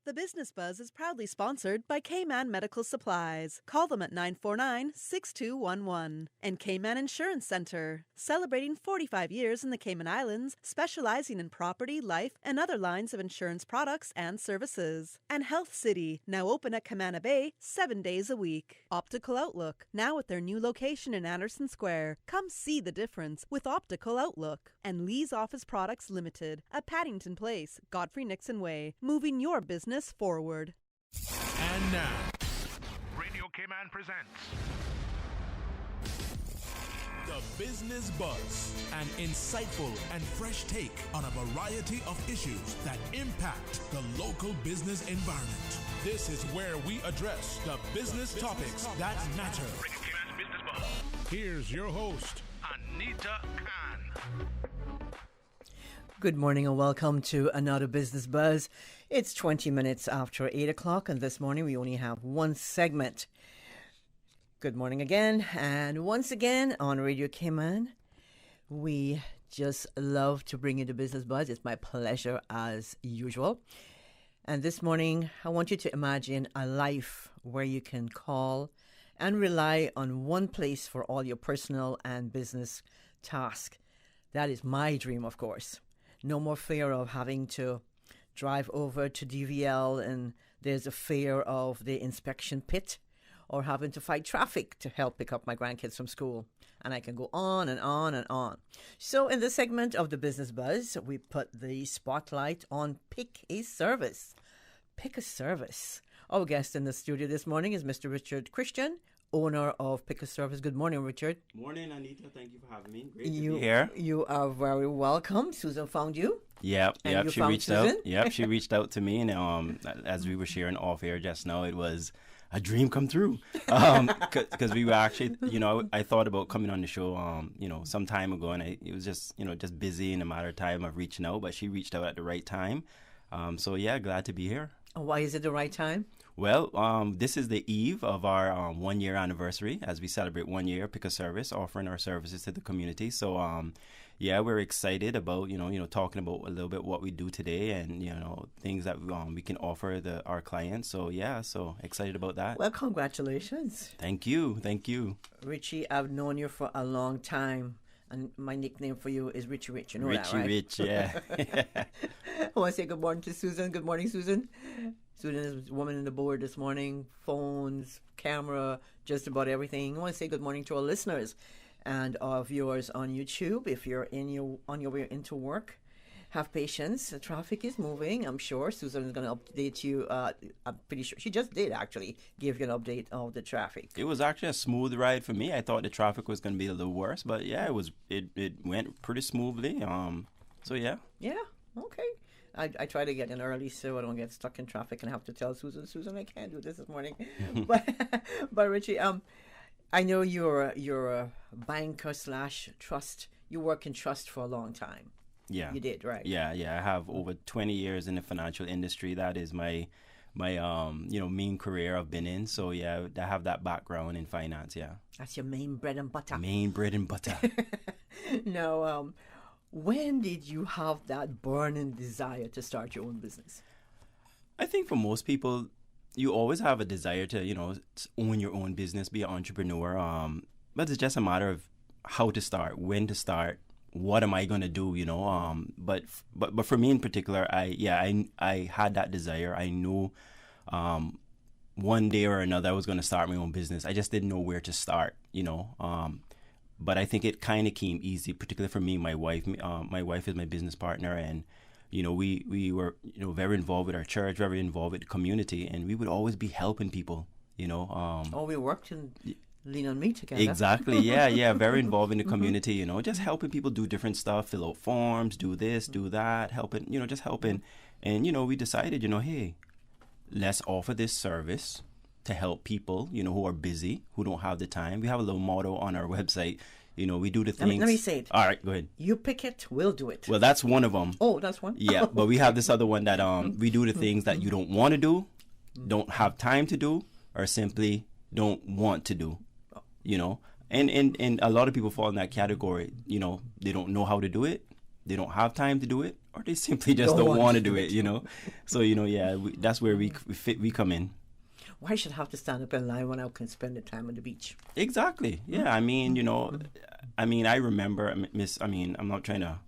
The Business Buzz is proudly sponsored by Cayman Medical Supplies. Call them at 949-6211. And Cayman Insurance Center, celebrating 45 years in the Cayman Islands, specializing in property, life, and other lines of insurance products and services. And Health City, now open at Camana Bay 7 days a week. Optical Outlook, now at their new location in Anderson Square. Come see the difference with Optical Outlook. And Lee's Office Products Limited, at Paddington Place, Godfrey Nixon Way, moving your business forward. And now, Radio Cayman presents The Business Buzz, an insightful and fresh take on a variety of issues that impact the local business environment. This is where we address the business topics that matter. Radio Cayman's Business Buzz. Here's your host, Anita Khan. Good morning and welcome to another Business Buzz. It's 20 minutes after 8 o'clock, and this morning we only have one segment. Good morning again, and once again on Radio Cayman, we just love to bring you the Business Buzz. It's my pleasure as usual. And this morning, I want you to imagine a life where you can call and rely on one place for all your personal and business tasks. That is my dream, of course. No more fear of having to drive over to DVL and there's a fear of the inspection pit or having to fight traffic to help pick up my grandkids from school. And I can go on and on and on. So in this segment of the Business Buzz, we put the spotlight on Pick a Service. Pick a Service. Our guest in the studio this morning is Mr. Richard Christian, owner of Pick a Service. Good morning, Richard. Morning, Anita. Thank you for having me. Great to be here. You are very welcome. Susan found you. Yep. She reached Susan? out. Yep, she reached out to me, and as we were sharing off air just now, it was a dream come true. Because we were actually, I thought about coming on the show, some time ago, and it was just busy in a matter of time of reaching out. But she reached out at the right time. So yeah, glad to be here. Why is it the right time? Well, this is the eve of our 1 year anniversary as we celebrate 1 year Pick a Service, offering our services to the community. So, we're excited about, talking about a little bit what we do today and, things that we can offer our clients. So, so excited about that. Well, congratulations. Thank you. Richie, I've known you for a long time. And my nickname for you is Richie Rich. You know Richie that, right? Rich, yeah. I want to say good morning to Susan. Good morning, Susan. Susan is a woman in the board this morning. Phones, camera, just about everything. I want to say good morning to our listeners and our viewers on YouTube. If you're on your way into work, have patience. The traffic is moving. I'm sure Susan is going to update you. I'm pretty sure she just did actually give you an update of the traffic. It was actually a smooth ride for me. I thought the traffic was going to be a little worse, but yeah, it went pretty smoothly. So yeah. Yeah. Okay. I try to get in early so I don't get stuck in traffic and have to tell Susan, I can't do this morning. but Richie, I know you're a banker / trust. You work in trust for a long time. Yeah. You did, right? Yeah. I have over 20 years in the financial industry. That is my main career I've been in. So yeah, I have that background in finance, yeah. That's your main bread and butter. Now, when did you have that burning desire to start your own business? I think for most people, you always have a desire to, own your own business, be an entrepreneur. But it's just a matter of how to start, when to start, what am I going to do, But for me in particular, I had that desire. I knew one day or another I was going to start my own business. I just didn't know where to start, But I think it kind of came easy, particularly for me. My wife is my business partner, and we were very involved with our church, very involved with the community, and we would always be helping people. We worked and lean on me together. Exactly, yeah, very involved in the community. Just helping people do different stuff, fill out forms, do this, do that, helping, just helping, and we decided, hey, let's offer this service to help people, who are busy, who don't have the time. We have a little motto on our website. We do the things. Let me say it. All right, go ahead. You pick it, we'll do it. Well, that's one of them. Oh, that's one? Yeah, but we have this other one that we do the things that you don't want to do, don't have time to do, or simply don't want to do, And a lot of people fall in that category. They don't know how to do it, they don't have time to do it, or they simply just don't want to do it, So, that's where we come in. Why should I have to stand up in line when I can spend the time on the beach? Exactly. Yeah. I mean, I remember, I'm not trying to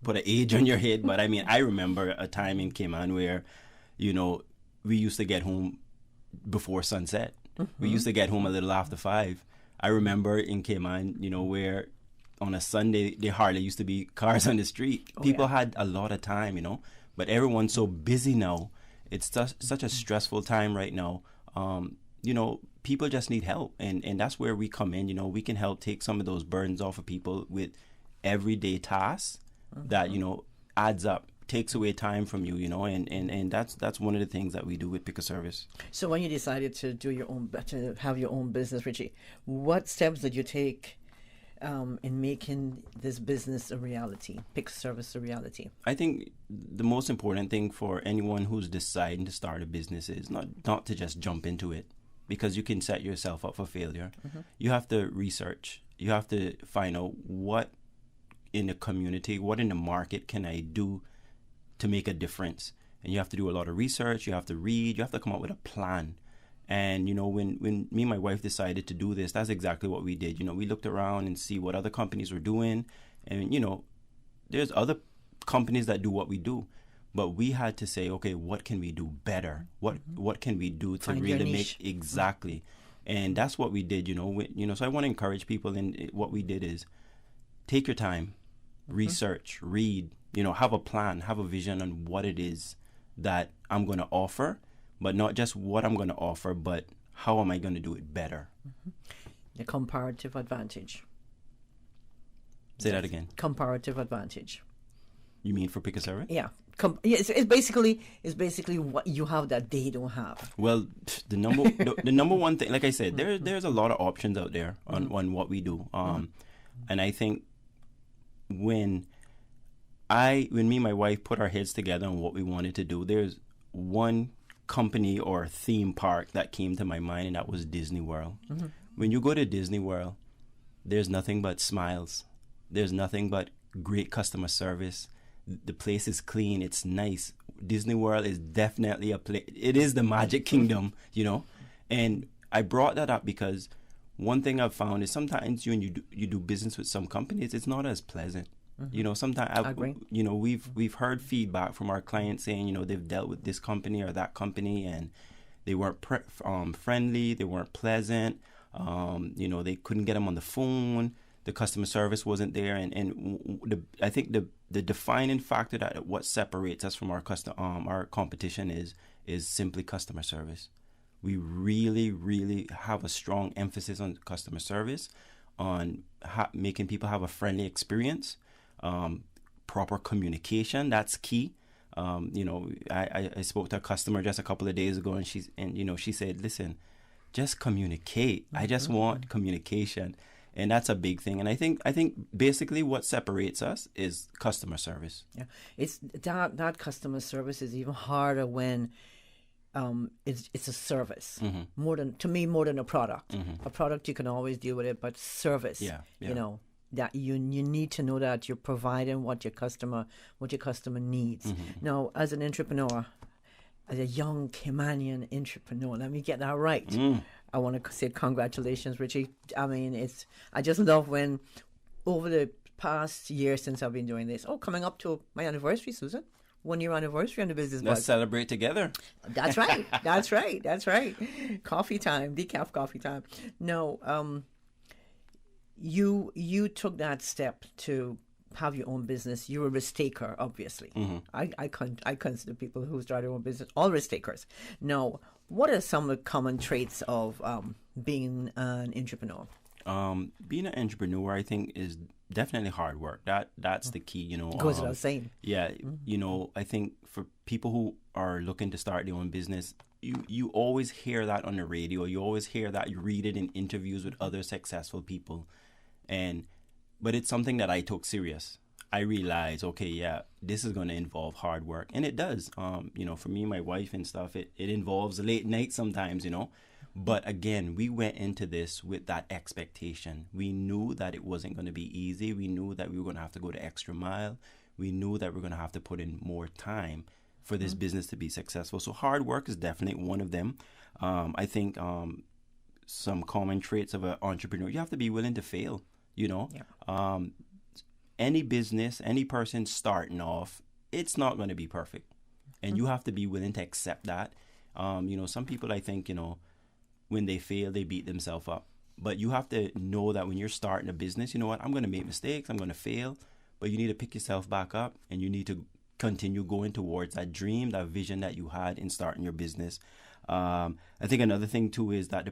put an age on your head, but I remember a time in Cayman where, we used to get home before sunset. We used to get home a little after 5. I remember in Cayman, where on a Sunday, there hardly used to be cars on the street. People had a lot of time, but everyone's so busy now. It's such a stressful time right now. People just need help. And that's where we come in. We can help take some of those burdens off of people with everyday tasks that, adds up, takes away time from you, and that's one of the things that we do with Pick a Service. So when you decided to have your own business, Richie, what steps did you take in making this business a reality, Pick a Service a reality? I think the most important thing for anyone who's deciding to start a business is not to just jump into it, because you can set yourself up for failure. You have to research. You have to find out what in the community, what in the market can I do to make a difference. And you have to do a lot of research. You have to read. You have to come up with a plan. And, when me and my wife decided to do this, that's exactly what we did. We looked around and see what other companies were doing. And, there's other companies that do what we do. But we had to say, okay, what can we do better? What can we do to really make exactly? And that's what we did, So I want to encourage people. And what we did is take your time, research, read, have a plan, have a vision on what it is that I'm going to offer. But not just what I'm going to offer, but how am I going to do it better? The comparative advantage. Say that again. Comparative advantage. You mean for Pick a Service? Yeah. It's basically what you have that they don't have. Well, the number one thing, like I said, there's a lot of options out there on what we do. And I think when me and my wife put our heads together on what we wanted to do, there's one company or theme park that came to my mind, and that was Disney World. When you go to Disney World, there's nothing but smiles. There's nothing but great customer service. The place is clean. It's nice. Disney World is definitely a place. It is the Magic Kingdom, And I brought that up because one thing I've found is sometimes when you do business with some companies, it's not as pleasant. Sometimes we've heard feedback from our clients saying, they've dealt with this company or that company and they weren't friendly, they weren't pleasant, they couldn't get them on the phone, the customer service wasn't there, and I think the defining factor that what separates us from our competition is simply customer service. We really, really have a strong emphasis on customer service, on making people have a friendly experience. Proper communication, that's key. I spoke to a customer just a couple of days ago, and she said, listen, just communicate. I just want communication. And that's a big thing. And I think basically what separates us is customer service. Yeah. It's that customer service is even harder when it's a service. More than a product. A product you can always deal with it, but service, that you need to know that you're providing what your customer needs. Now, as an entrepreneur, as a young Caymanian entrepreneur, let me get that right. I want to say congratulations, Richie. I just love when over the past year since I've been doing this. Coming up to my anniversary, Susan. 1-year anniversary on the business. Let's celebrate together. That's right. That's right. Coffee time, decaf coffee time. No, you took that step to have your own business. You're a risk taker, obviously. I consider people who start their own business all risk takers. Now, what are some of the common traits of being an entrepreneur? Being an entrepreneur, I think, is definitely hard work. That's the key, Goes without saying. Yeah, I think for people who are looking to start their own business, you always hear that on the radio. You always hear that. You read it in interviews with other successful people. But it's something that I took serious. I realized, okay, yeah, this is going to involve hard work. And it does. For me, my wife and stuff, it involves late nights sometimes, But again, we went into this with that expectation. We knew that it wasn't going to be easy. We knew that we were going to have to go the extra mile. we knew that we're going to have to put in more time for this business to be successful. So hard work is definitely one of them. I think some common traits of an entrepreneur, you have to be willing to fail, you know. Yeah. Any business, any person starting off, it's not going to be perfect. And you have to be willing to accept that. You know, some people, I think, you know, when they fail, they beat themselves up. But you have to know that when you're starting a business, you know what, I'm going to make mistakes, I'm going to fail, but you need to pick yourself back up and you need to continue going towards that dream, that vision that you had in starting your business. I think another thing too is that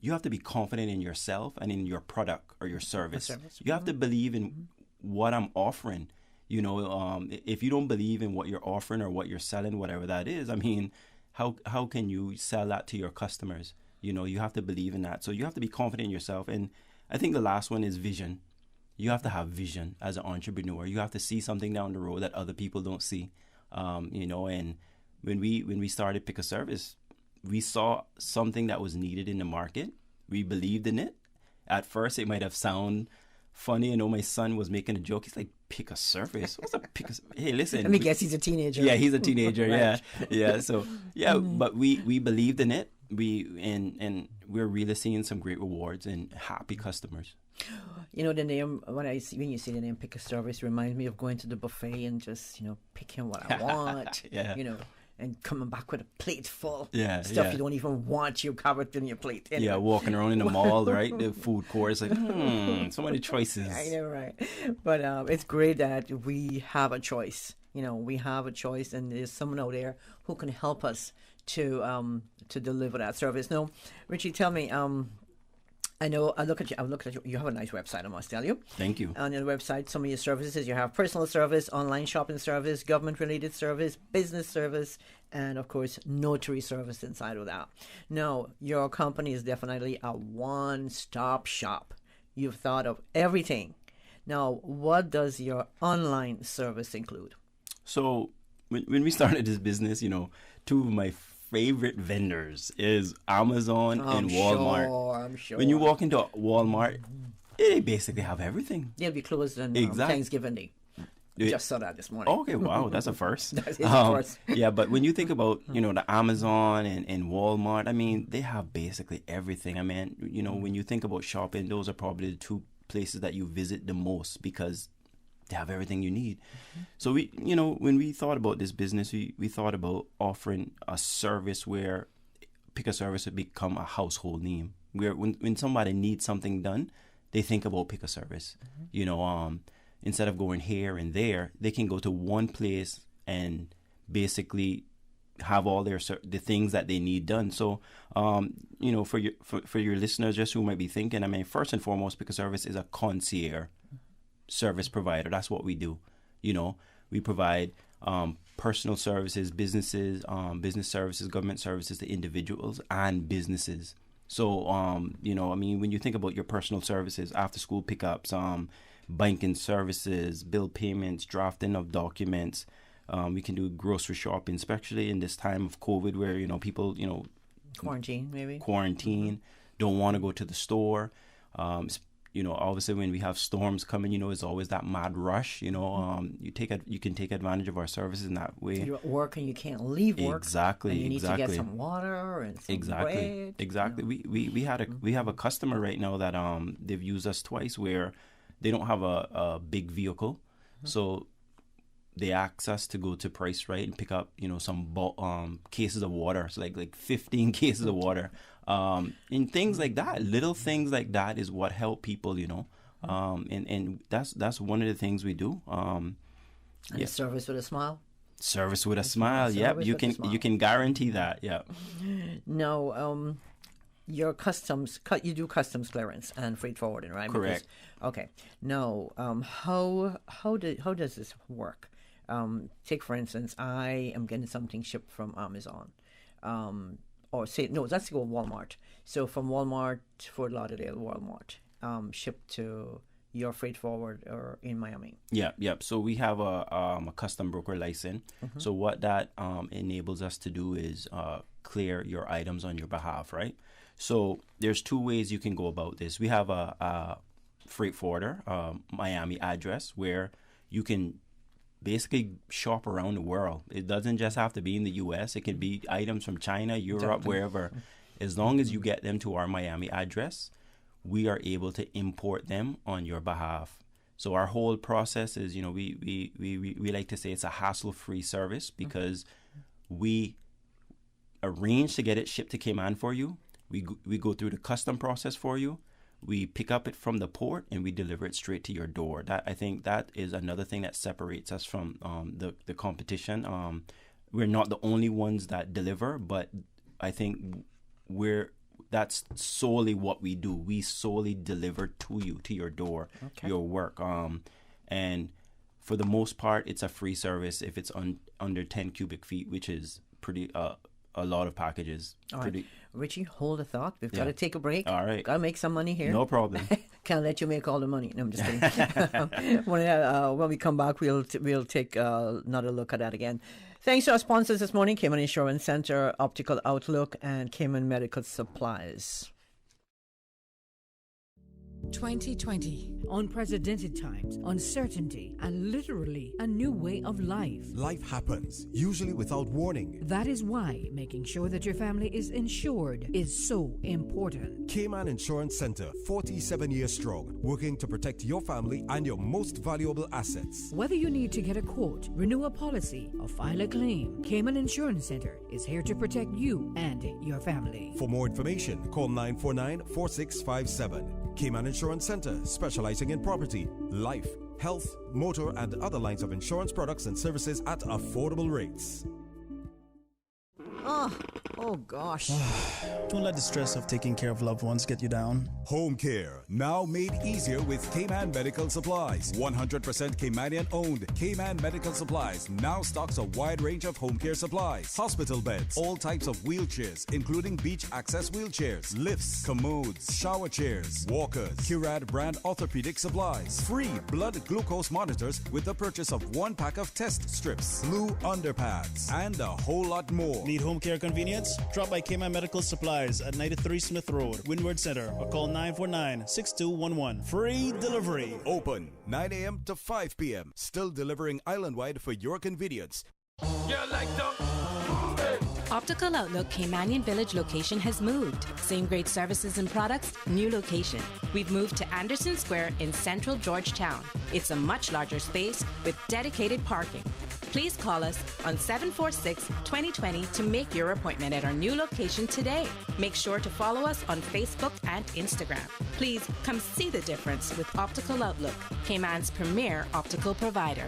you have to be confident in yourself and in your product or your service. You have to believe in what I'm offering. You know, if you don't believe in what you're offering or what you're selling, whatever that is, I mean, how can you sell that to your customers? You know, you have to believe in that. So you have to be confident in yourself. And I think the last one is vision. You have to have vision as an entrepreneur. You have to see something down the road that other people don't see. You know, and when we started Pick a Service, we saw something that was needed in the market. We believed in it. At first, it might have sounded funny. I know my son was making a joke. He's like, pick a service? What's a pick a... Hey, listen. Let me guess, he's a teenager. Yeah, he's a teenager. Right. Yeah. So, yeah, but we believed in it. And we're really seeing some great rewards and happy customers. You know, the name, when you see the name Pick a Service, reminds me of going to the buffet and just, you know, picking what I want. Yeah. You know, and coming back with a plate full. Yeah, stuff yeah. you don't even want, you cover it in your plate. Anyway. Yeah, walking around in the mall, right? The food court is like, so many choices. I know, right? But it's great that we have a choice. You know, we have a choice, and there's someone out there who can help us to deliver that service. Now, Richie, tell me, I know I look at you. You have a nice website, I must tell you. Thank you. On your website, some of your services, you have personal service, online shopping service, government-related service, business service, and of course, notary service inside of that. Now, your company is definitely a one-stop shop. You've thought of everything. Now, what does your online service include? So, when we started this business, you know, two of my favorite vendors is Amazon and Walmart. I'm sure. When you walk into Walmart, they basically have everything. They'll be closed on Thanksgiving Day. Just saw that this morning. Okay, wow, that's a first. That is a first. Yeah, but when you think about, you know, the Amazon and Walmart, I mean, they have basically everything. I mean, you know, when you think about shopping, those are probably the two places that you visit the most because they have everything you need. So we, you know, when we thought about this business, we thought about offering a service where Pick a Service would become a household name. Where when somebody needs something done, they think about Pick a Service. You know, instead of going here and there, they can go to one place and basically have all the things that they need done. So, you know, for your listeners, just who might be thinking, I mean, first and foremost, Pick a Service is a concierge service provider. That's what we do. You know, we provide personal services, business services, government services to individuals and businesses. So, you know, I mean, when you think about your personal services, after school pickups, banking services, bill payments, drafting of documents, we can do grocery shopping, especially in this time of COVID where, you know, people, you know, quarantine, don't want to go to the store. You know, obviously when we have storms coming, you know, it's always that mad rush. You know, you can take advantage of our services in that way. You're at work and you can't leave work. Exactly. And you need to get some water and some bread. Exactly. You know. We have a customer right now that they've used us twice where they don't have a big vehicle, so they ask us to go to Price Right and pick up, you know, some cases of water, so like 15 cases of water. And things like that, little things like that is what help people, you know. And that's one of the things we do. And a service with a smile. Service with a smile. Yep, you can guarantee that. Yeah. No, your you do customs clearance and freight forwarding, right? Correct. Okay. Now, how does this work? Take for instance, I am getting something shipped from Amazon. Or say, no, let's go Walmart. So from Walmart, Fort Lauderdale, Walmart, shipped to your freight forwarder in Miami. Yeah. So we have a custom broker license. So what that enables us to do is clear your items on your behalf, right? So there's two ways you can go about this. We have a freight forwarder, Miami address, where you can basically shop around the world. It doesn't just have to be in the U.S. It can be items from China, Europe, wherever. As long as you get them to our Miami address, we are able to import them on your behalf. So our whole process is, we like to say it's a hassle-free service because we arrange to get it shipped to Cayman for you. We go through the custom process for you. We pick up it from the port and we deliver it straight to your door. I think that is another thing that separates us from the competition. We're not the only ones that deliver, but I think that's solely what we do. We solely deliver to you, to your door, your work. And for the most part, it's a free service if it's under 10 cubic feet, which is pretty a lot of packages. All right. Richie, hold a thought. We've got to take a break. All right. Got to make some money here. No problem. Can't let you make all the money. No, I'm just kidding. When we come back, we'll take another look at that again. Thanks to our sponsors this morning, Cayman Insurance Center, Optical Outlook, and Cayman Medical Supplies. 2020. Unprecedented times, uncertainty, and literally a new way of life. Life happens, usually without warning. That is why making sure that your family is insured is so important. Cayman Insurance Center, 47 years strong, working to protect your family and your most valuable assets. Whether you need to get a quote, renew a policy, or file a claim, Cayman Insurance Center is here to protect you and your family. For more information, call 949-4657. Cayman Insurance Center, specializing in property, life, health, motor, and other lines of insurance products and services at affordable rates. Oh gosh. Don't let the stress of taking care of loved ones get you down. Home care, now made easier with Cayman Medical Supplies. 100% Caymanian owned. Cayman Medical Supplies now stocks a wide range of home care supplies. Hospital beds, all types of wheelchairs, including beach access wheelchairs, lifts, commodes, shower chairs, walkers, Curad brand orthopedic supplies, free blood glucose monitors with the purchase of 1 pack of test strips, blue underpads, and a whole lot more. Need home care convenience? Drop by Cayman Medical Supplies at 93 Smith Road, Windward Center, or call 949-6211. Free delivery. Open 9 a.m. to 5 p.m. Still delivering island-wide for your convenience. Optical Outlook Caymanian Village location has moved. Same great services and products, new location. We've moved to Anderson Square in central Georgetown. It's a much larger space with dedicated parking. Please call us on 746-2020 to make your appointment at our new location today. Make sure to follow us on Facebook and Instagram. Please come see the difference with Optical Outlook, Cayman's premier optical provider.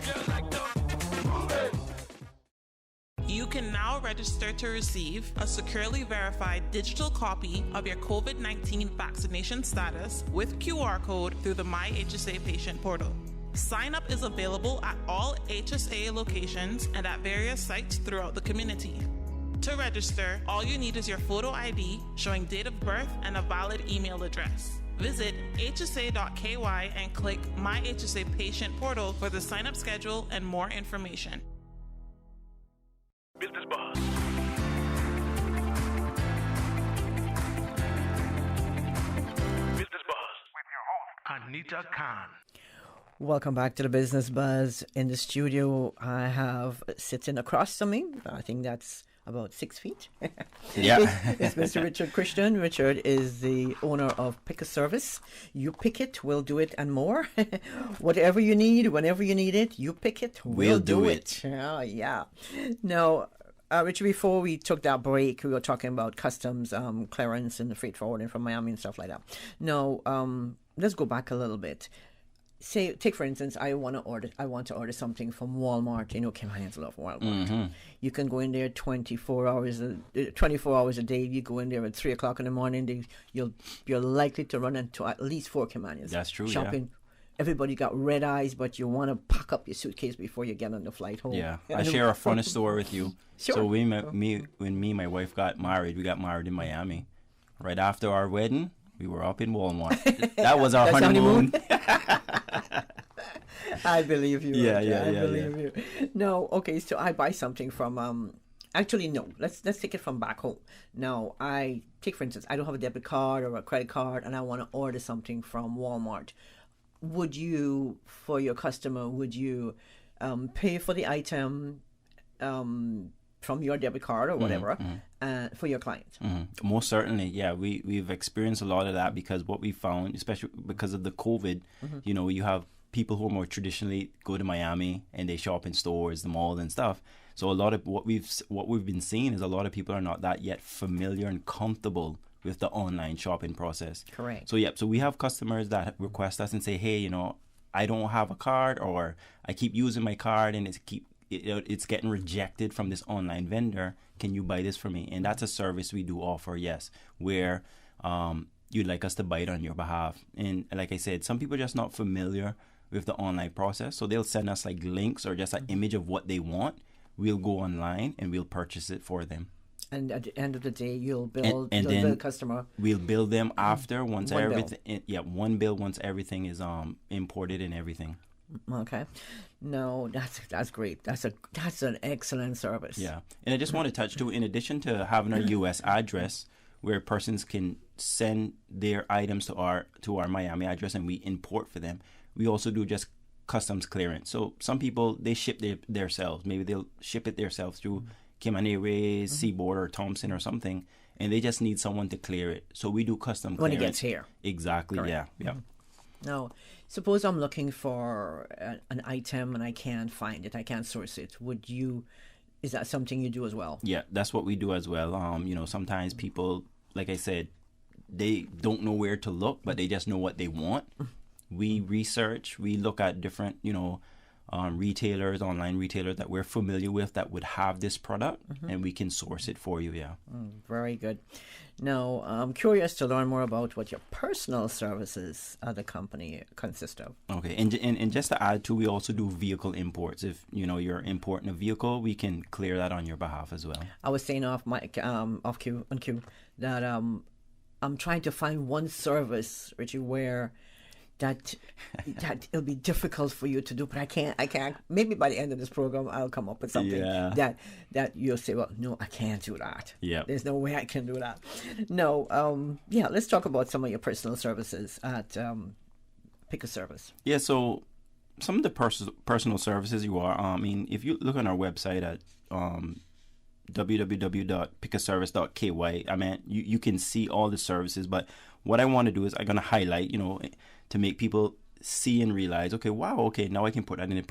You can now register to receive a securely verified digital copy of your COVID-19 vaccination status with QR code through the My HSA patient portal. Sign up is available at all HSA locations and at various sites throughout the community. To register, all you need is your photo ID showing date of birth and a valid email address. Visit hsa.ky and click My HSA patient portal for the sign-up schedule and more information. Business Buzz. Business Buzz with your host, Anita Khan. Welcome back to the Business Buzz. In the studio, I have sitting across from me, I think that's about 6 feet. Yeah. It's Mr. Richard Christian. Richard is the owner of Pick a Service. You pick it, we'll do it, and more. Whatever you need, whenever you need it, you pick it, we'll do it. Oh, yeah. Now, Richard, before we took that break, we were talking about customs clearance and the freight forwarding from Miami and stuff like that. Now, let's go back a little bit. Say, take for instance, I want to order something from Walmart. You know, Caymanians love Walmart. Mm-hmm. You can go in there 24 hours a day. You go in there at 3 o'clock in the morning. You're likely to run into at least 4 Caymanians. That's true. Shopping. Yeah. Everybody got red eyes, but you want to pack up your suitcase before you get on the flight home. Yeah, I share a funny story with you. Sure. So when my wife got married, we got married in Miami. Right after our wedding, we were up in Walmart. That was our honeymoon. I believe you. Yeah. You. No, okay. So I buy something from. Actually, no. Let's take it from back home. Now, I take for instance, I don't have a debit card or a credit card, and I want to order something from Walmart. Would you, for your customer, pay for the item from your debit card or whatever for your client. Most certainly, yeah. We've experienced a lot of that because what we found, especially because of the COVID, you know, you have people who are more traditionally go to Miami and they shop in stores, the mall and stuff. So a lot of what we've been seeing is a lot of people are not that yet familiar and comfortable with the online shopping process. Correct. So we have customers that request us and say, hey, you know, I don't have a card, or I keep using my card and it's getting rejected from this online vendor. Can you buy this for me? And that's a service we do offer, yes, where you'd like us to buy it on your behalf. And like I said, some people are just not familiar with the online process, so they'll send us like links or just an image of what they want. We'll go online and we'll purchase it for them. And at the end of the day, you'll bill the customer. We'll bill them after once One everything. One bill once everything is imported and everything. Okay, no, that's great. That's an excellent service. Yeah, and I just want to touch too. In addition to having our U.S. address, where persons can send their items to our Miami address and we import for them, we also do just customs clearance. So some people, they ship themselves. Maybe they'll ship it themselves through Cayman Airways, Seaboard, or Thompson or something, and they just need someone to clear it. So we do custom clearance. When it gets here. Exactly, Correct. Yeah. Now, suppose I'm looking for an item and I can't find it, I can't source it. Is that something you do as well? Yeah, that's what we do as well. You know, sometimes people, like I said, they don't know where to look, but they just know what they want. We research, we look at different, you know, retailers, online retailers that we're familiar with that would have this product, and we can source it for you, yeah. Very good. Now, I'm curious to learn more about what your personal services at the company consist of. Okay, and just to add to, we also do vehicle imports. If, you know, you're importing a vehicle, we can clear that on your behalf as well. I was saying off cue that I'm trying to find one service, Richie, where that it'll be difficult for you to do, but I can't. Maybe by the end of this program, I'll come up with something that you'll say, well, no, I can't do that. Yeah, there's no way I can do that. No, let's talk about some of your personal services at Pick a Service. Yeah, so some of the personal services you are, I mean, if you look on our website at www.pickaservice.ky, I mean, you can see all the services, but what I want to do is I'm going to highlight, you know, to make people see and realize, okay, wow, okay, now I can put that in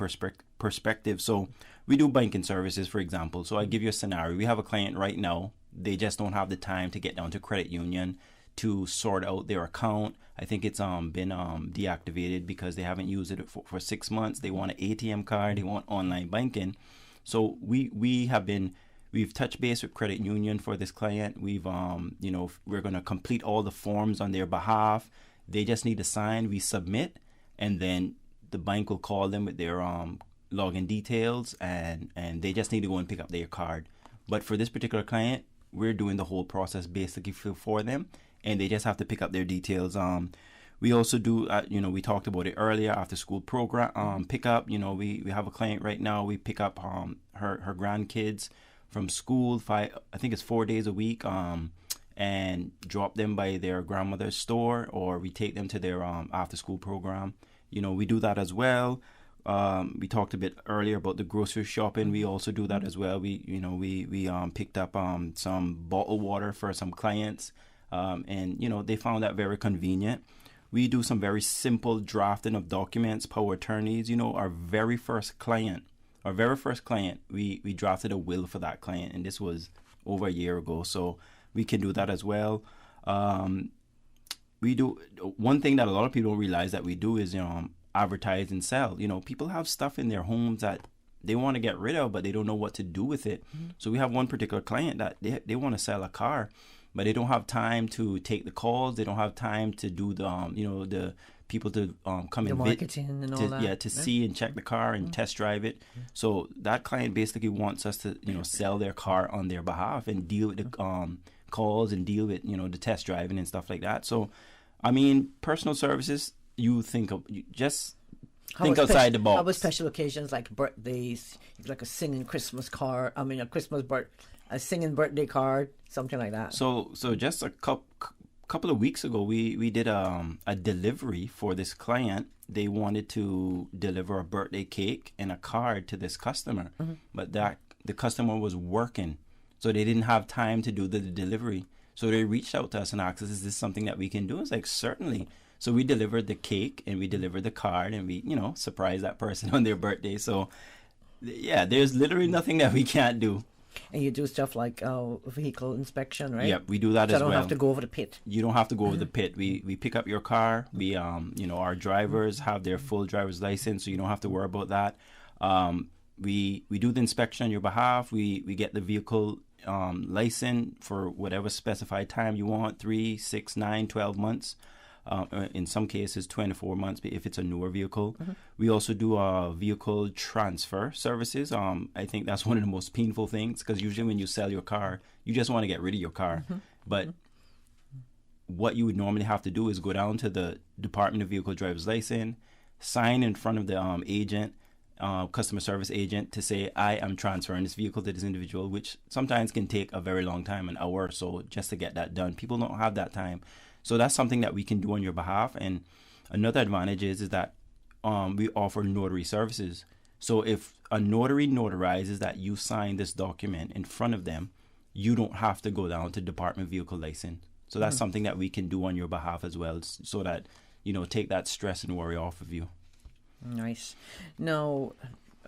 perspective. So we do banking services, for example. So I give you a scenario. We have a client right now. They just don't have the time to get down to credit union to sort out their account. I think it's been deactivated because they haven't used it for 6 months. They want an ATM card. They want online banking. So we've touched base with credit union for this client. We've you know, we're going to complete all the forms on their behalf. They just need to sign, we submit, and then the bank will call them with their login details, and they just need to go and pick up their card. But for this particular client, we're doing the whole process basically for them, and they just have to pick up their details. We also do, you know, we talked about it earlier, after school program pickup. You know, we have a client right now. We pick up her grandkids from school. I think it's 4 days a week. And drop them by their grandmother's store, or we take them to their after school program. You know, we do that as well. We talked a bit earlier about the grocery shopping. We also do that as well. We picked up some bottled water for some clients, and you know, they found that very convenient. We do some very simple drafting of documents, power attorneys. You know, our very first client, we drafted a will for that client, and this was over a year ago. So we can do that as well. We do one thing that a lot of people don't realize that we do is, you know, advertise and sell. You know, people have stuff in their homes that they want to get rid of, but they don't know what to do with it. So we have one particular client that they want to sell a car, but they don't have time to take the calls. They don't have time to do the the people to come the and marketing and all that. Yeah, to see and check the car and test drive it. So that client basically wants us to, you know, sell their car on their behalf and deal with the calls and deal with, you know, the test driving and stuff like that. So, I mean, personal services, think outside the box. How about special occasions like birthdays, like a singing Christmas card? I mean, a singing birthday card, something like that. So just a couple of weeks ago, we did a delivery for this client. They wanted to deliver a birthday cake and a card to this customer, but the customer was working, so they didn't have time to do the delivery. So they reached out to us and asked us, "Is this something that we can do?" It's like, certainly. So we delivered the cake and we delivered the card, and we, surprised that person on their birthday. So yeah, there's literally nothing that we can't do. And you do stuff like vehicle inspection, right? Yeah, we do that so as I well. don't have to go over the pit. You don't have to go over the pit. We pick up your car. We our drivers have their full driver's license, so you don't have to worry about that. We do the inspection on your behalf. We get the vehicle license for whatever specified time you want, 3, 6, 9, 12 months. In some cases 24 months if it's a newer vehicle. We also do vehicle transfer services. I think that's one of the most painful things, because usually when you sell your car, you just want to get rid of your car. But what you would normally have to do is go down to the Department of Vehicle Driver's License, sign in front of the agent, customer service agent, to say, I am transferring this vehicle to this individual, which sometimes can take a very long time, an hour or so, just to get that done. People don't have that time. So that's something that we can do on your behalf. And another advantage is that we offer notary services. So if a notary notarizes that you signed this document in front of them, you don't have to go down to Department of Vehicle License. So that's something that we can do on your behalf as well, so that, take that stress and worry off of you. Nice. Now,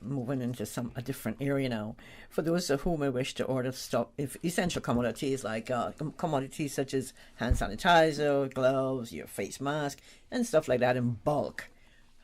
moving into a different area now. For those who may wish to order stuff, if essential commodities like commodities such as hand sanitizer, gloves, your face mask, and stuff like that in bulk,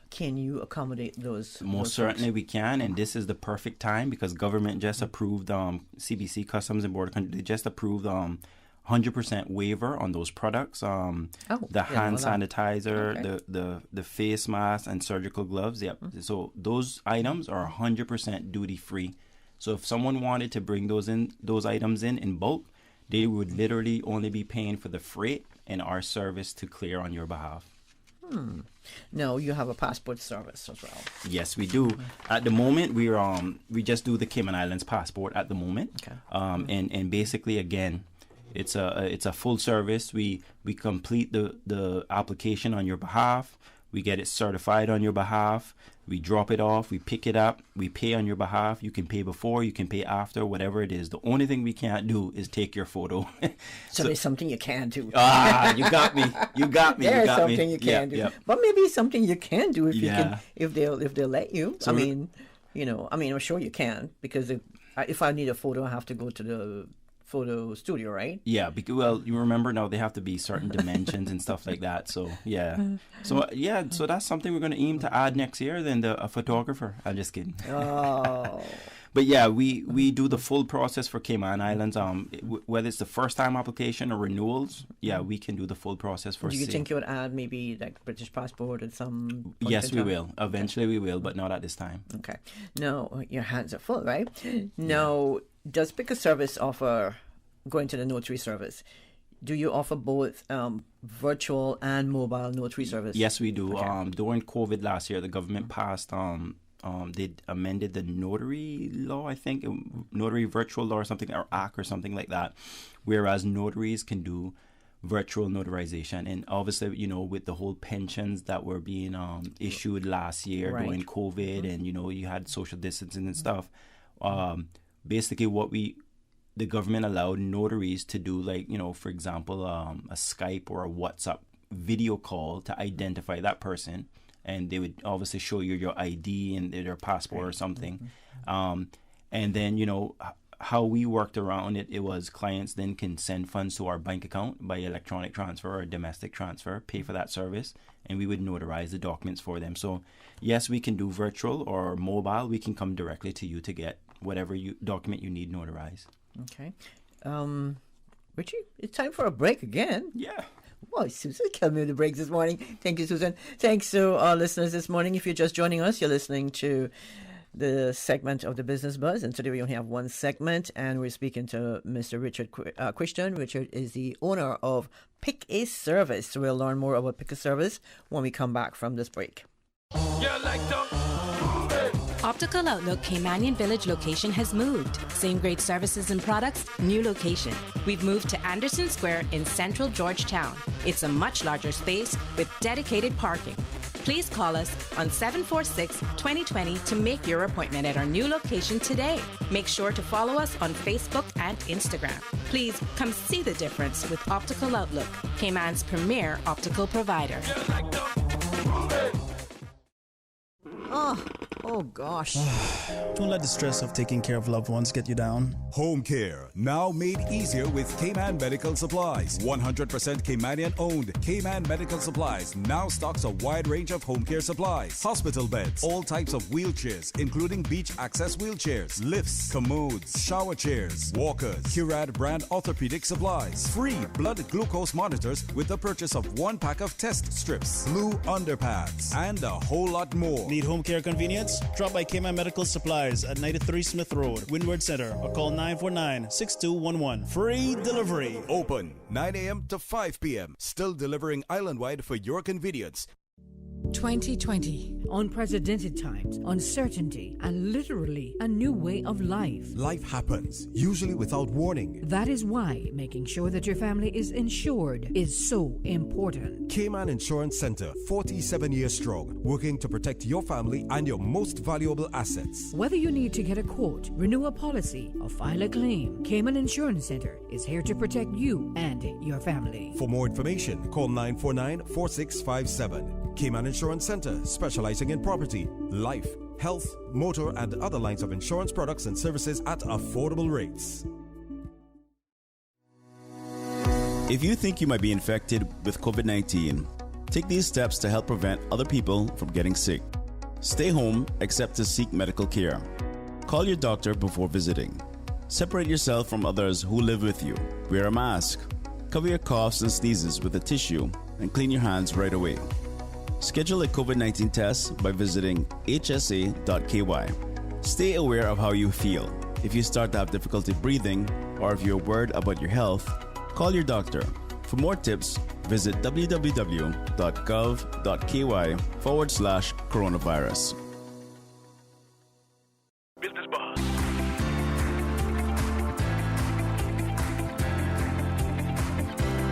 can you accommodate those? Most certainly we can, and this is the perfect time, because government just approved, CBC, Customs and Border Control, they just approved 100% waiver on those products. The hand sanitizer, okay. the face mask, and surgical gloves. Yep. So those items are 100% duty free. So if someone wanted to bring those items in bulk, they would literally only be paying for the freight and our service to clear on your behalf. No, you have a passport service as well. Yes, we do. At the moment, we just do the Cayman Islands passport at the moment. Okay. And basically, again, it's a full service. We complete the application on your behalf. We get it certified on your behalf. We drop it off. We pick it up. We pay on your behalf. You can pay before. You can pay after. Whatever it is. The only thing we can't do is take your photo. So there's something you can do. You got me. You got me. There's something you can do. Yep. But maybe something you can do if they'll let you. So I'm sure you can, because if I need a photo, I have to go to the photo studio, right? Yeah, because you remember now they have to be certain dimensions and stuff like that. So so that's something we're going to aim to add next year. Then a photographer. I'm just kidding. Oh. But yeah, we do the full process for Cayman Islands. Whether it's the first time application or renewals, we can do the full process for. Do you think you would add maybe like British passport at some? Yes, we will. Eventually, we will, but not at this time. Okay. No, your hands are full, right? No. Does Pick a Service offer, going to the notary service, do you offer both virtual and mobile notary service? Yes, we do. Okay. During COVID last year, the government passed, they amended the notary law, I think, notary virtual law or something, or act or something like that, whereas notaries can do virtual notarization. And obviously, with the whole pensions that were being issued last year during COVID, and, you had social distancing and stuff, basically the government allowed notaries to do, like, for example, a Skype or a WhatsApp video call to identify that person, and they would obviously show you your ID and their passport or something. And then, how we worked around it was clients then can send funds to our bank account by electronic transfer or domestic transfer, pay for that service, and we would notarize the documents for them. So yes, we can do virtual or mobile. We can come directly to you to get whatever document you need notarized. Okay. Richie, it's time for a break again. Yeah. Well, Susan kept me the breaks this morning. Thank you, Susan. Thanks to our listeners this morning. If you're just joining us, you're listening to the segment of the Business Buzz, and today we only have one segment, and we're speaking to Mr. Richard Christian. Richard is the owner of Pick a Service. So we'll learn more about Pick a Service when we come back from this break. Optical Outlook Caymanian Village location has moved. Same great services and products, new location. We've moved to Anderson Square in central Georgetown. It's a much larger space with dedicated parking. Please call us on 746-2020 to make your appointment at our new location today. Make sure to follow us on Facebook and Instagram. Please come see the difference with Optical Outlook, Cayman's premier optical provider. Oh gosh. Don't let the stress of taking care of loved ones get you down. Home care, now made easier with Cayman Medical Supplies. 100% Caymanian owned. Cayman Medical Supplies now stocks a wide range of home care supplies. Hospital beds, all types of wheelchairs, including beach access wheelchairs, lifts, commodes, shower chairs, walkers, Curad brand orthopedic supplies. Free blood glucose monitors with the purchase of 1 pack of test strips, blue underpads, and a whole lot more. Need home care convenience? Drop by Cayman Medical Supplies at 93 Smith Road, Windward Center, or call 949-6211. Free delivery. Open 9 a.m. to 5 p.m. Still delivering island-wide for your convenience. 2020, unprecedented times, uncertainty, and literally a new way of life. Life happens, usually without warning. That is why making sure that your family is insured is so important. Cayman Insurance Center, 47 years strong, working to protect your family and your most valuable assets. Whether you need to get a quote, renew a policy, or file a claim, Cayman Insurance Center is here to protect you and your family. For more information, call 949-4657. Cayman Insurance Center, specializing in property, life, health, motor, and other lines of insurance products and services at affordable rates. If you think you might be infected with COVID-19, take these steps to help prevent other people from getting sick. Stay home except to seek medical care. Call your doctor before visiting. Separate yourself from others who live with you. Wear a mask. Cover your coughs and sneezes with a tissue and clean your hands right away. Schedule a COVID-19 test by visiting hsa.ky. Stay aware of how you feel. If you start to have difficulty breathing or if you're worried about your health, call your doctor. For more tips, visit www.gov.ky/coronavirus. Business Buzz.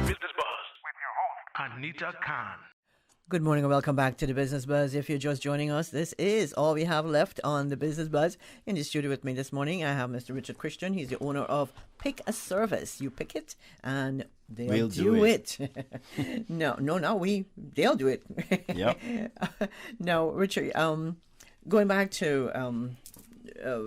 Business Buzz with your host, Anita Khan. Good morning and welcome back to the Business Buzz. If you're just joining us, this is all we have left on the Business Buzz. In the studio with me this morning, I have Mr. Richard Christian. He's the owner of Pick a Service. You pick it and they'll do it. They'll do it. Yep. Now, Richard, going back to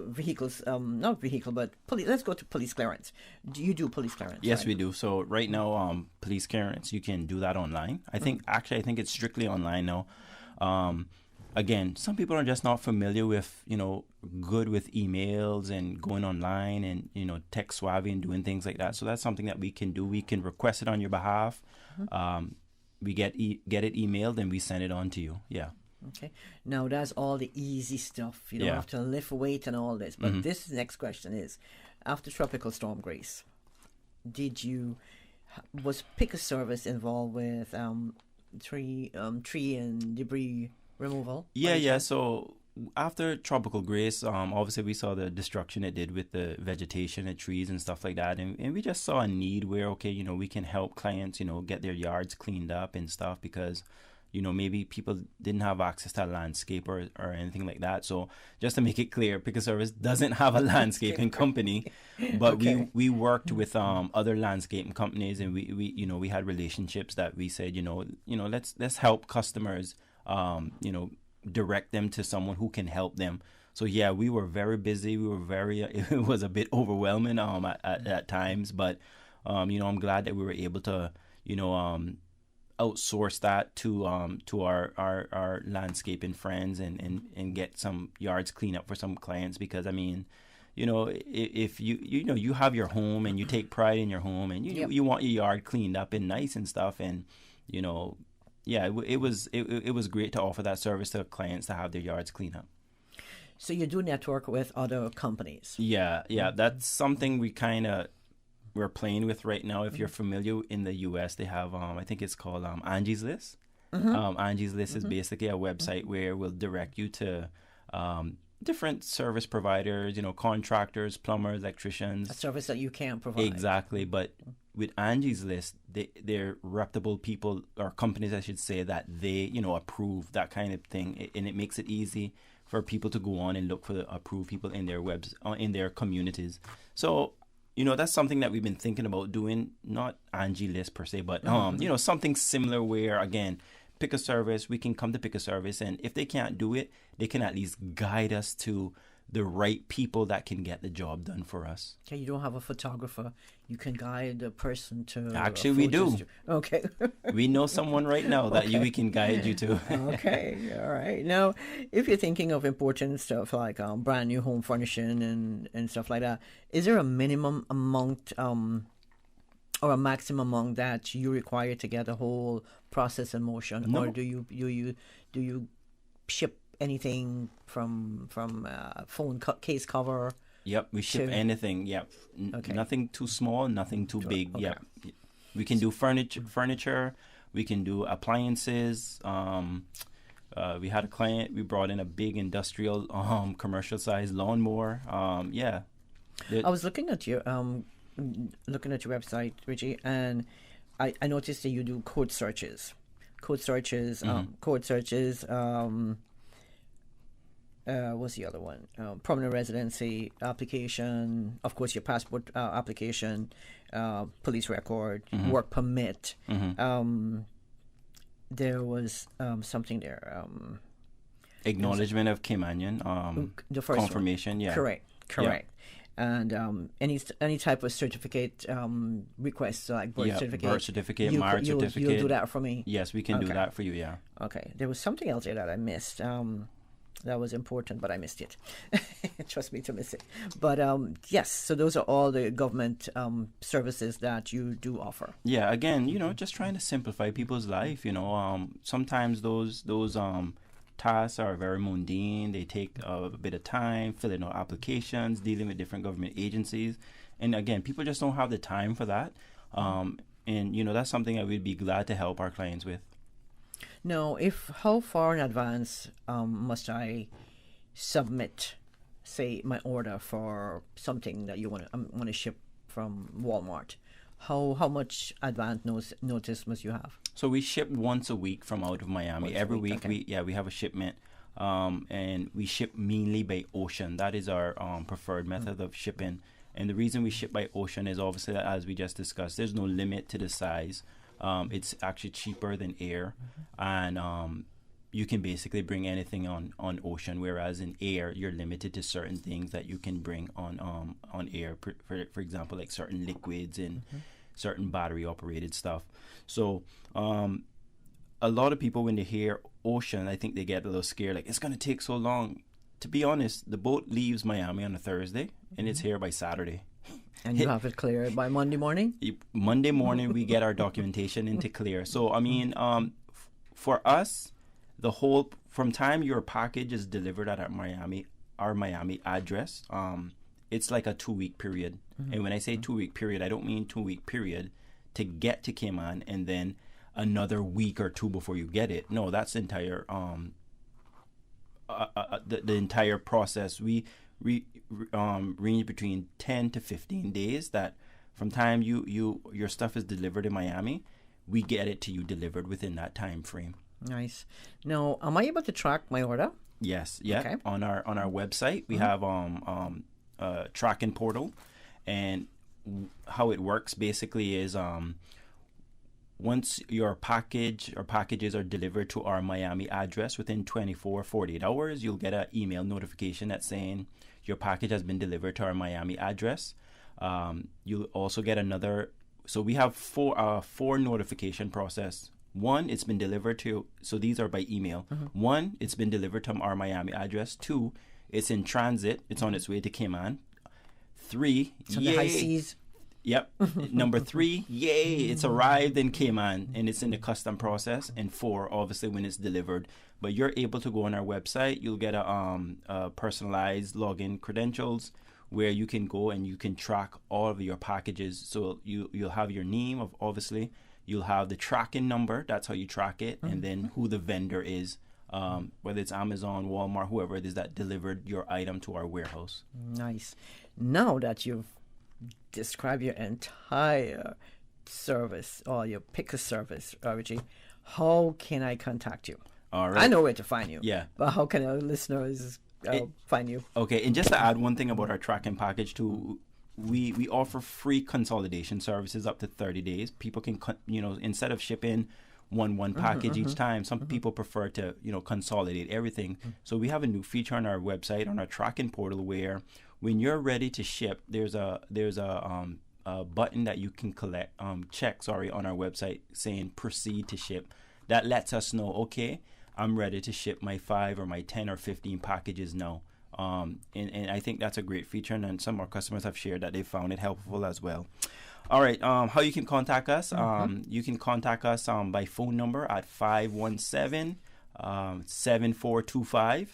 vehicles, not vehicle, but police. Let's go to police clearance. Do you do police clearance? Yes, right? we do. So right now, police clearance, you can do that online. I think it's strictly online now. Again, some people are just not familiar with, good with emails and going online and, tech savvy and doing things like that. So that's something that we can do. We can request it on your behalf. We get it emailed and we send it on to you. Yeah. Okay. Now that's all the easy stuff. You don't have to lift weight and all this. But this next question is, after Tropical Storm Grace, was Pick a Service involved with tree and debris removal? Yeah. So after Tropical Grace, obviously we saw the destruction it did with the vegetation and trees and stuff like that, and we just saw a need where we can help clients get their yards cleaned up and stuff because maybe people didn't have access to a landscape or anything like that. So just to make it clear, Pick a Service doesn't have a landscaping company, but we worked with other landscaping companies, and we had relationships that we said, let's help customers, direct them to someone who can help them. So yeah, we were very busy. It was a bit overwhelming at times, but I'm glad that we were able to outsource that to our landscaping friends and get some yards cleaned up for some clients, because if you have your home and you take pride in your home and you want your yard cleaned up and nice and stuff, and it was great to offer that service to clients to have their yards cleaned up. So you do network with other companies? Yeah, that's something we're playing with right now. If you're familiar in the U.S., they have, I think it's called Angie's List. Angie's List is basically a website where we'll direct you to different service providers, contractors, plumbers, electricians. A service that you can't provide. Exactly. But with Angie's List, they're reputable people, or companies, I should say, that they, approve that kind of thing. And it makes it easy for people to go on and look for the approved people in their in their communities. So, that's something that we've been thinking about doing, not Angie List per se, but, something similar where, again, pick a service, we can come to pick a service, and if they can't do it, they can at least guide us to the right people that can get the job done for us. Okay, you don't have a photographer. You can guide a person to... Actually, we do. Okay. We know someone right now that we can guide you to. Okay, all right. Now, if you're thinking of important stuff like brand new home furnishing and stuff like that, is there a minimum amount or a maximum amount that you require to get the whole process in motion? No. Or do you ship anything from phone case cover? Yep, we ship anything. Yep, Okay. Nothing too small, nothing too big. Okay. Yep, we can do furniture. We can do appliances. We had a client. We brought in a big industrial, commercial size lawnmower. Yeah. I was looking at your website, Richie, and I noticed that you do code searches. What's the other one? Permanent residency application, of course, your passport application, police record, work permit. There was something there. Acknowledgement of Cayman, the first confirmation. One. Yeah, correct. Yeah. And any type of certificate requests, like birth certificate, marriage certificate. You'll do that for me? Yes, we can do that for you, yeah. Okay. There was something else there that I missed that was important, but I missed it. Trust me to miss it. But yes, so those are all the government services that you do offer. Yeah, again, just trying to simplify people's life, sometimes those tasks are very mundane. They take a bit of time, filling out applications, dealing with different government agencies. And again, people just don't have the time for that. And, that's something that we'd be glad to help our clients with. Now, how far in advance must I submit, say, my order for something that you want to ship from Walmart? How much advance notice must you have? So we ship once a week from out of Miami. Every week, okay. we have a shipment, and we ship mainly by ocean. That is our preferred method of shipping. And the reason we ship by ocean is obviously that, as we just discussed, there's no limit to the size. It's actually cheaper than air, and you can basically bring anything on ocean, whereas in air you're limited to certain things that you can bring on air. For example, like certain liquids and certain battery operated stuff. So a lot of people, when they hear ocean, I think they get a little scared, like it's going to take so long. To be honest, the boat leaves Miami on a Thursday and it's here by Saturday. And you have it cleared by Monday morning? Monday morning, we get our documentation into clear. So, I mean, for us, from time your package is delivered at our Miami address, it's like a 2-week period. And when I say 2-week period, I don't mean 2-week period to get to Cayman and then another week or two before you get it. No, that's the entire the entire process. We range between 10 to 15 days. That from time your stuff is delivered in Miami, we get it to you delivered within that time frame. Nice. Now, am I able to track my order? Yes. Yeah. Okay. On our website, we have a tracking portal, and how it works basically is once your package or packages are delivered to our Miami address within 48 hours, you'll get an email notification that's saying your package has been delivered to our Miami address. You'll also get another. So we have four notification process. One, it's been delivered to. So these are by email. One, it's been delivered to our Miami address. Two, it's in transit. It's on its way to Cayman. 3, so the high seas. Yep. Number 3, yay, it's arrived in Cayman and it's in the custom process. And 4, obviously, when it's delivered. But you're able to go on our website. You'll get a personalized login credentials where you can go and you can track all of your packages. So you'll have your name, obviously. You'll have the tracking number. That's how you track it. And then who the vendor is whether it's Amazon, Walmart, whoever it is that delivered your item to our warehouse. Nice. Now that you've described your entire service or your picker service, Richie, how can I contact you? All right. I know where to find you. Yeah. But how can our listeners find you? Okay, and just to add one thing about our tracking package too, we offer free consolidation services up to 30 days. People can, instead of shipping one package each time, some people prefer to, consolidate everything. So we have a new feature on our website, on our tracking portal, where when you're ready to ship, there's a button that you can check on our website saying proceed to ship. That lets us know, okay, I'm ready to ship my 5 or my 10 or 15 packages now. And I think that's a great feature, and some of our customers have shared that they found it helpful as well. All right, how you can contact us? You can contact us by phone number at 517-7425,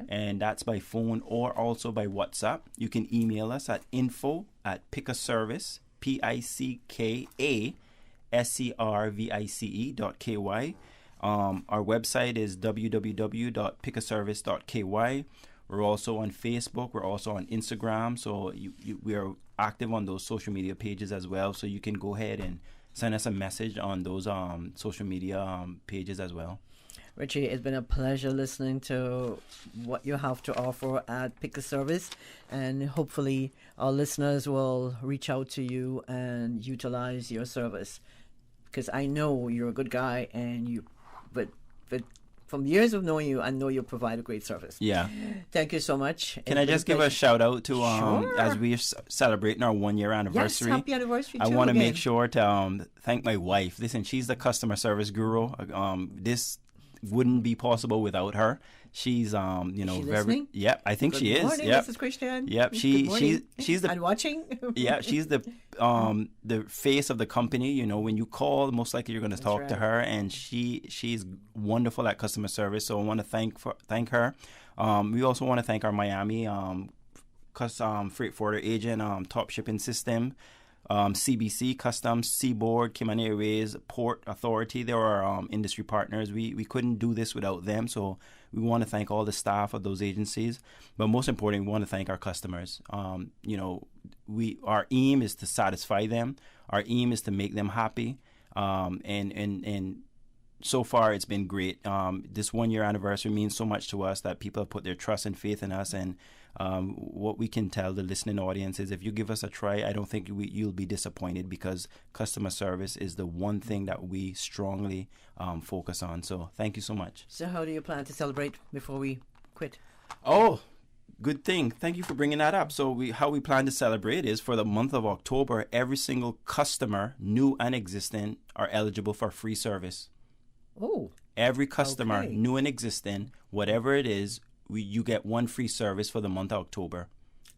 and that's by phone or also by WhatsApp. You can email us at info@pickaservice, PICKASERVICE.KY. Our website is www.pickaservice.ky. We're also on Facebook. We're also on Instagram. So we are active on those social media pages as well. So you can go ahead and send us a message on those social media pages as well. Richie, it's been a pleasure listening to what you have to offer at Pick a Service, and hopefully our listeners will reach out to you and utilize your service, because I know you're a good guy, and but from years of knowing you, I know you provide a great service. Yeah. Thank you so much. Can I just give a shout out to as we're celebrating our 1-year anniversary? Yes, happy anniversary. I want to make sure to thank my wife. Listen, she's the customer service guru. This wouldn't be possible without her. She's listening? Yep, I think she is. Good morning, Mrs. Christian. Yep, she's the and watching. Yeah, she's the face of the company. When you call, most likely you're going to talk to her, and she's wonderful at customer service. So I want to thank her. We also want to thank our Miami freight forwarder agent, Top Shipping System, CBC, Customs, Seaboard, Cayman Airways, Port Authority. They are our industry partners. We couldn't do this without them, so we want to thank all the staff of those agencies. But most importantly, we want to thank our customers. Our aim is to satisfy them. Our aim is to make them happy. And so far, it's been great. This 1-year anniversary means so much to us that people have put their trust and faith in us. And what we can tell the listening audience is, if you give us a try, I don't think you'll be disappointed, because customer service is the one thing that we strongly focus on. So thank you so much. So how do you plan to celebrate before we quit? Oh, good thing. Thank you for bringing that up. So how we plan to celebrate is, for the month of October, every single customer, new and existing, are eligible for free service. Oh. Every customer, new and existing, whatever it is, you get one free service for the month of October.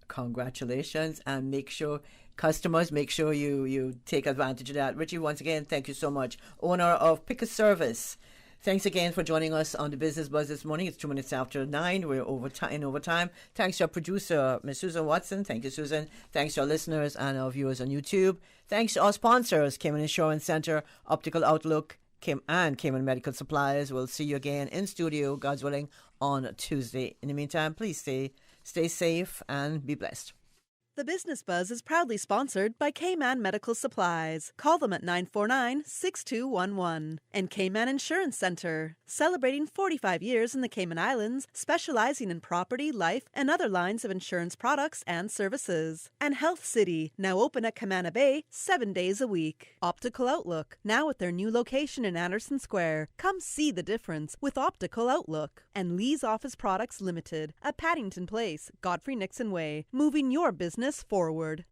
Congratulations, and make sure you take advantage of that. Richie, once again, thank you so much. Owner of Pick a Service. Thanks again for joining us on the Business Buzz this morning. It's 2 minutes after 9. We're in overtime. Thanks to our producer, Ms. Susan Watson. Thank you, Susan. Thanks to our listeners and our viewers on YouTube. Thanks to our sponsors, Cayman Insurance Center, Optical Outlook, and Cayman Medical Supplies. We'll see you again in studio, God's willing, on Tuesday. In the meantime, please stay safe and be blessed. The Business Buzz is proudly sponsored by Cayman Medical Supplies. Call them at 949-6211. And Cayman Insurance Center, celebrating 45 years in the Cayman Islands, specializing in property, life, and other lines of insurance products and services. And Health City, now open at Camana Bay 7 days a week. Optical Outlook, now at their new location in Anderson Square. Come see the difference with Optical Outlook. And Lee's Office Products Limited at Paddington Place, Godfrey Nixon Way, moving your business forward.